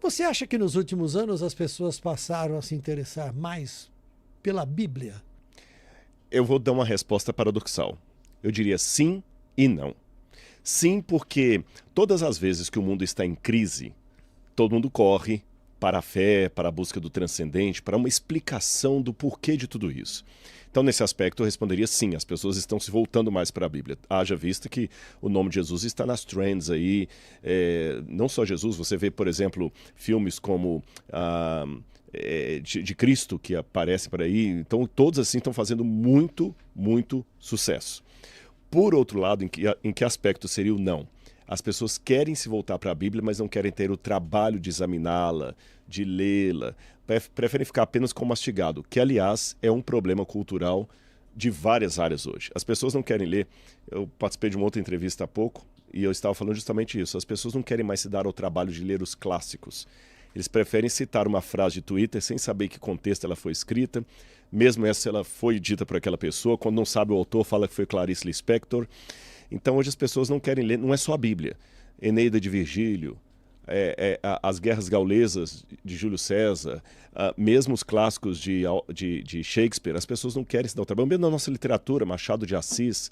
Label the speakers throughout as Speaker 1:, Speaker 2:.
Speaker 1: Você acha que nos últimos anos as pessoas passaram a se interessar mais pela Bíblia?
Speaker 2: Eu vou dar uma resposta paradoxal. Eu diria sim e não. Sim, porque todas as vezes que o mundo está em crise, todo mundo corre para a fé, para a busca do transcendente, para uma explicação do porquê de tudo isso. Então, nesse aspecto, eu responderia sim, as pessoas estão se voltando mais para a Bíblia. Haja vista que o nome de Jesus está nas trends aí, não só Jesus, você vê, por exemplo, filmes como de Cristo que aparecem por aí, então todos assim estão fazendo muito, muito sucesso. Por outro lado, em que aspecto seria o não? As pessoas querem se voltar para a Bíblia, mas não querem ter o trabalho de examiná-la, de lê-la. Preferem ficar apenas com o mastigado, que, aliás, é um problema cultural de várias áreas hoje. As pessoas não querem ler. Eu participei de uma outra entrevista há pouco e eu estava falando justamente isso. As pessoas não querem mais se dar ao trabalho de ler os clássicos. Eles preferem citar uma frase de Twitter sem saber que contexto ela foi escrita, mesmo essa ela foi dita por aquela pessoa. Quando não sabe o autor, fala que foi Clarice Lispector. Então hoje as pessoas não querem ler, não é só a Bíblia. Eneida de Virgílio, as Guerras Gaulesas de Júlio César, mesmo os clássicos de Shakespeare, as pessoas não querem se dar o trabalho. Mesmo na nossa literatura, Machado de Assis,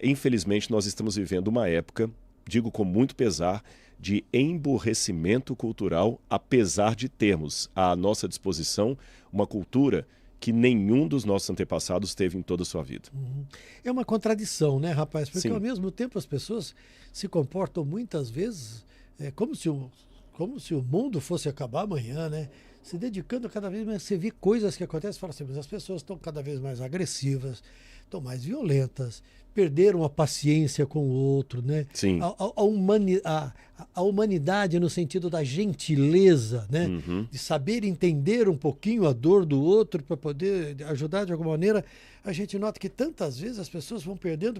Speaker 2: infelizmente nós estamos vivendo uma época, digo com muito pesar, de emburrecimento cultural, apesar de termos à nossa disposição uma cultura que nenhum dos nossos antepassados teve em toda a sua vida.
Speaker 1: É uma contradição, né, rapaz? Porque
Speaker 2: Sim.
Speaker 1: ao mesmo tempo as pessoas se comportam muitas vezes como se o mundo fosse acabar amanhã, né? Se dedicando cada vez mais. Você vê coisas que acontecem e fala assim, mas as pessoas estão cada vez mais agressivas, estão mais violentas, perderam a paciência com o outro, né?
Speaker 2: Sim.
Speaker 1: A humanidade no sentido da gentileza, né?
Speaker 2: Uhum.
Speaker 1: De saber entender um pouquinho a dor do outro para poder ajudar de alguma maneira. A gente nota que tantas vezes as pessoas vão perdendo.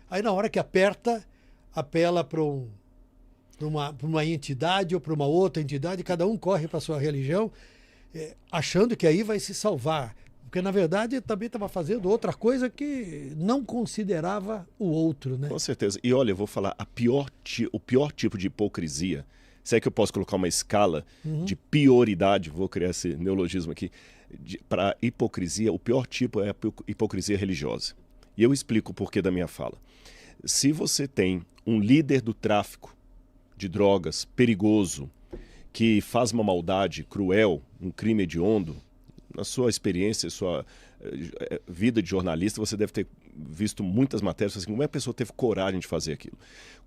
Speaker 1: Aí na hora que aperta, apela para uma entidade ou para uma outra entidade, cada um corre para a sua religião, achando que aí vai se salvar. Porque, na verdade, também estava fazendo outra coisa que não considerava o outro, né?
Speaker 2: Com certeza. E olha, eu vou falar, o pior tipo de hipocrisia, se é que eu posso colocar uma escala de prioridade, vou criar esse neologismo aqui, para hipocrisia, o pior tipo é a hipocrisia religiosa. E eu explico o porquê da minha fala. Se você tem um líder do tráfico de drogas perigoso, que faz uma maldade cruel, um crime hediondo, na sua experiência, sua vida de jornalista, você deve ter visto muitas matérias assim, como é que a pessoa teve coragem de fazer aquilo.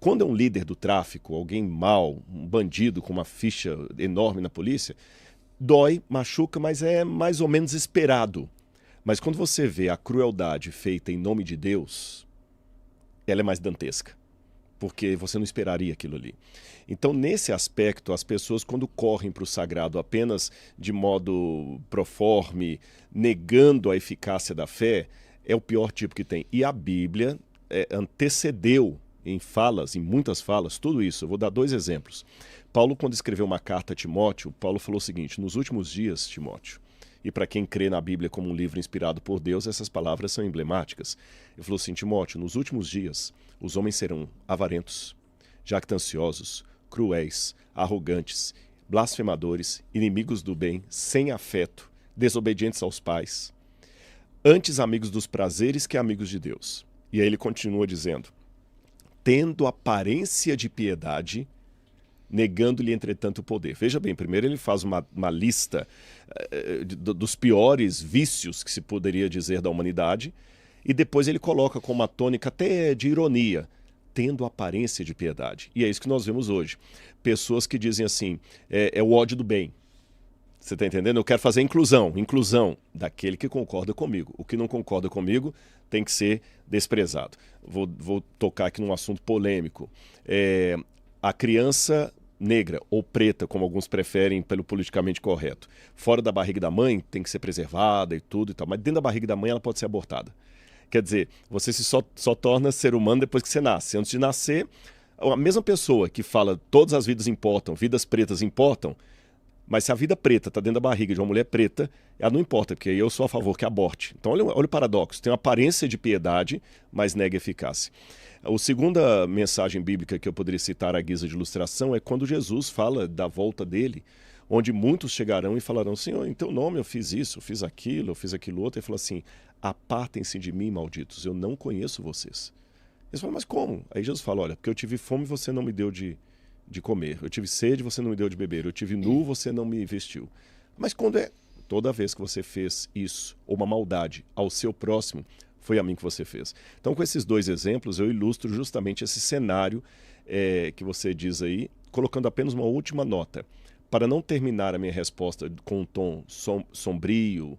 Speaker 2: Quando é um líder do tráfico, alguém mau, um bandido com uma ficha enorme na polícia, dói, machuca, mas é mais ou menos esperado. Mas quando você vê a crueldade feita em nome de Deus, ela é mais dantesca, porque você não esperaria aquilo ali. Então, nesse aspecto, as pessoas, quando correm para o sagrado apenas de modo proforme, negando a eficácia da fé, é o pior tipo que tem. E a Bíblia antecedeu em muitas falas, tudo isso. Eu vou dar 2 exemplos. Paulo, quando escreveu uma carta a Timóteo, Paulo falou o seguinte: nos últimos dias, Timóteo, e para quem crê na Bíblia como um livro inspirado por Deus, essas palavras são emblemáticas. Ele falou assim: Timóteo, nos últimos dias, os homens serão avarentos, jactanciosos, cruéis, arrogantes, blasfemadores, inimigos do bem, sem afeto, desobedientes aos pais, antes amigos dos prazeres que amigos de Deus. E aí ele continua dizendo: tendo aparência de piedade, negando-lhe, entretanto, o poder. Veja bem, primeiro ele faz uma lista dos piores vícios que se poderia dizer da humanidade, e depois ele coloca com uma tônica até de ironia, tendo aparência de piedade. E é isso que nós vemos hoje. Pessoas que dizem assim, é o ódio do bem. Você está entendendo? Eu quero fazer inclusão daquele que concorda comigo. O que não concorda comigo tem que ser desprezado. Vou tocar aqui num assunto polêmico. A criança negra ou preta, como alguns preferem pelo politicamente correto, fora da barriga da mãe tem que ser preservada e tudo e tal, mas dentro da barriga da mãe ela pode ser abortada. Quer dizer, você só torna ser humano depois que você nasce. Antes de nascer, a mesma pessoa que fala todas as vidas importam, vidas pretas importam, Mas se a vida preta está dentro da barriga de uma mulher preta, ela não importa, porque eu sou a favor que aborte. Então, olha o paradoxo. Tem uma aparência de piedade, mas nega eficácia. A segunda mensagem bíblica que eu poderia citar à guisa de ilustração é quando Jesus fala da volta dele, onde muitos chegarão e falarão, Senhor, em teu nome eu fiz isso, eu fiz aquilo outro. Ele fala assim, apartem-se de mim, malditos, eu não conheço vocês. Eles falam, mas como? Aí Jesus fala, olha, porque eu tive fome e você não me deu de comer. Eu tive sede, você não me deu de beber. Eu tive nu, você não me vestiu. Mas quando é toda vez que você fez isso, ou uma maldade ao seu próximo, foi a mim que você fez. Então, com esses dois exemplos, eu ilustro justamente esse cenário que você diz aí, colocando apenas uma última nota. Para não terminar a minha resposta com um tom sombrio,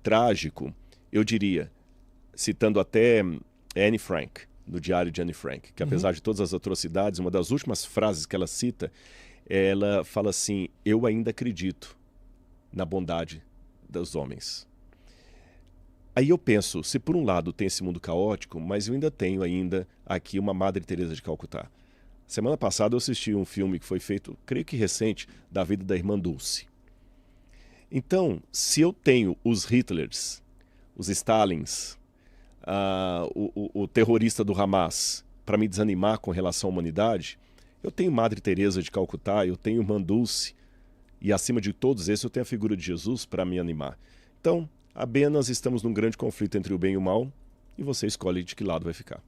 Speaker 2: trágico, eu diria, citando até Anne Frank, no diário de Anne Frank, que apesar de todas as atrocidades, uma das últimas frases que ela cita, ela fala assim, eu ainda acredito na bondade dos homens. Aí eu penso, se por um lado tem esse mundo caótico, mas eu ainda tenho aqui uma Madre Teresa de Calcutá. Semana passada eu assisti um filme que foi feito, creio que recente, da vida da irmã Dulce. Então, se eu tenho os Hitlers, os Stalins, o terrorista do Hamas para me desanimar com relação à humanidade, eu tenho Madre Teresa de Calcutá, eu tenho Irmã Dulce, e acima de todos esses eu tenho a figura de Jesus para me animar. Então, apenas estamos num grande conflito entre o bem e o mal, e você escolhe de que lado vai ficar.